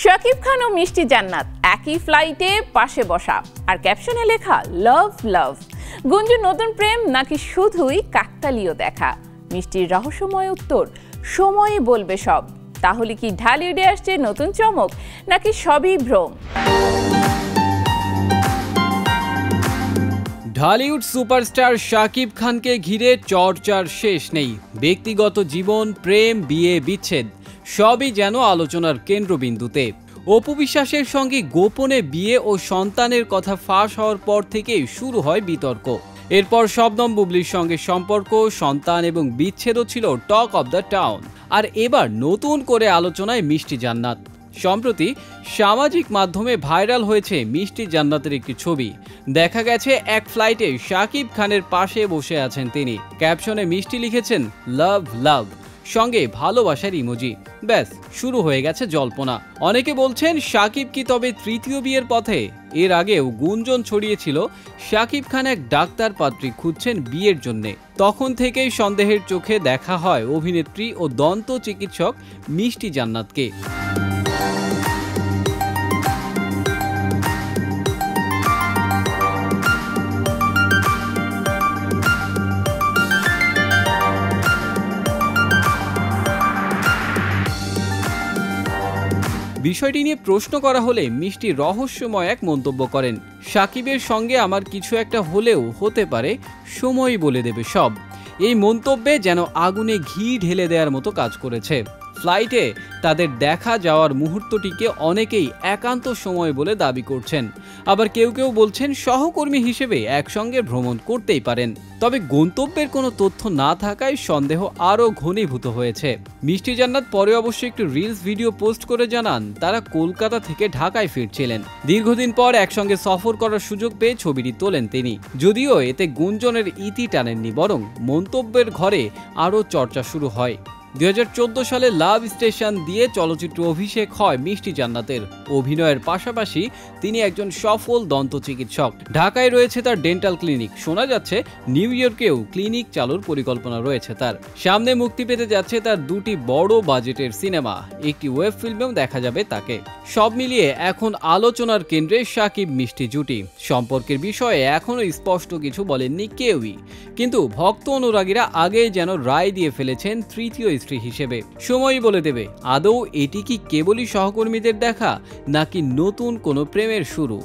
শাকিব খান ও মিষ্টি জান্নাত একই ফ্লাইটে পাশে বসা, আর ক্যাপশনে লেখা লাভ লাভ। গুঞ্জন নতুন প্রেম নাকি শুধুই কাকতালীয় দেখা? মিষ্টির রহস্যময় উত্তর সময়ই বলবে সব। তাহলে কি ঢালিউডে আসছে নতুন চমক, নাকি সবই ভ্রম? ঢালিউড সুপারস্টার শাকিব খানকে ঘিরে চর্চার শেষ নেই। ব্যক্তিগত জীবন, প্রেম, বিয়ে, বিচ্ছেদ সবই যেন আলোচনার কেন্দ্রবিন্দুতে। অপু বিশ্বাসের সঙ্গে গোপনে বিয়ে ও সন্তানের কথা ফাঁস হওয়ার পর থেকেই শুরু হয় বিতর্ক। এরপর শবনম বুবলির সঙ্গে সম্পর্ক, সন্তান এবং বিচ্ছেদও ছিল টক অব দ্য টাউন। আর এবার নতুন করে আলোচনায় মিষ্টি জান্নাত। সম্প্রতি সামাজিক মাধ্যমে ভাইরাল হয়েছে মিষ্টি জান্নাতের একটি ছবি। দেখা গেছে এক ফ্লাইটে শাকিব খানের পাশে বসে আছেন তিনি। ক্যাপশনে মিষ্টি লিখেছেন লাভ লাভ, সঙ্গে ভালোবাসার ইমোজি। ব্যাস, শুরু হয়ে গেছে জল্পনা। অনেকে বলছেন শাকিব কি তবে তৃতীয় বিয়ের পথে? এর আগেও গুঞ্জন ছড়িয়েছিল শাকিব খান এক ডাক্তার পাত্রী খুঁজছেন বিয়ের জন্যে। তখন থেকেই সন্দেহের চোখে দেখা হয় অভিনেত্রী ও দন্ত চিকিৎসক মিষ্টি জান্নাতকে। বিষয়টি নিয়ে প্রশ্ন করা হলে মিষ্টি রহস্যময় এক মন্তব্য করেন। শাকিবের সঙ্গে আমার কিছু একটা হলেও হতে পারে, সময়ই বলে দেবে সব। এই মন্তব্যে যেন আগুনে ঘি ঢেলে দেওয়ার মতো কাজ করেছে। ফ্লাইটে তাদের দেখা যাওয়ার মুহূর্তটিকে অনেকেই একান্ত সময় বলে দাবি করছেন। আবার কেউ কেউ বলছেন সহকর্মী হিসেবে একসঙ্গে ভ্রমণ করতেই পারেন। তবে গন্তব্যের কোনো তথ্য না থাকায় সন্দেহ আরও ঘনীভূত হয়েছে। মিষ্টি জান্নাত পরে অবশ্য একটু রিলস ভিডিও পোস্ট করে জানান তারা কলকাতা থেকে ঢাকায় ফিরছিলেন। দীর্ঘদিন পর একসঙ্গে সফর করার সুযোগ পেয়ে ছবিটি তোলেন তিনি। যদিও এতে গুঞ্জনের ইতি টানেননি, বরং মন্তব্যের ঘরে আরও চর্চা শুরু হয়। 2014 সালে লাভ স্টেশন দিয়ে চলচ্চিত্র অভিষেক হয় মিষ্টি জান্নাতের। অভিনয়ের পাশাপাশি তিনি একজন সফল দন্ত চিকিৎসক। ঢাকায় রয়েছে তার ডেন্টাল ক্লিনিক। শোনা যাচ্ছে নিউ ইয়র্কেও ক্লিনিক চালুর পরিকল্পনা রয়েছে তার। সামনে মুক্তি পেতে যাচ্ছে তার দুটি বড় বাজেটের সিনেমা, একটি ওয়েব ফিল্মেও দেখা যাবে তাকে। সব মিলিয়ে এখন আলোচনার কেন্দ্রে শাকিব মিষ্টি জুটি। সম্পর্কের বিষয়ে এখনো স্পষ্ট কিছু বলেননি কেউই, কিন্তু ভক্ত অনুরাগীরা আগেই যেন রায় দিয়ে ফেলেছেন তৃতীয় স্ত্রী হিসেবে। সময়ই বলে দেবে আদৌ এটি কি কেবলই সহকর্মীদের দেখা, নাকি নতুন কোনো প্রেমের শুরু।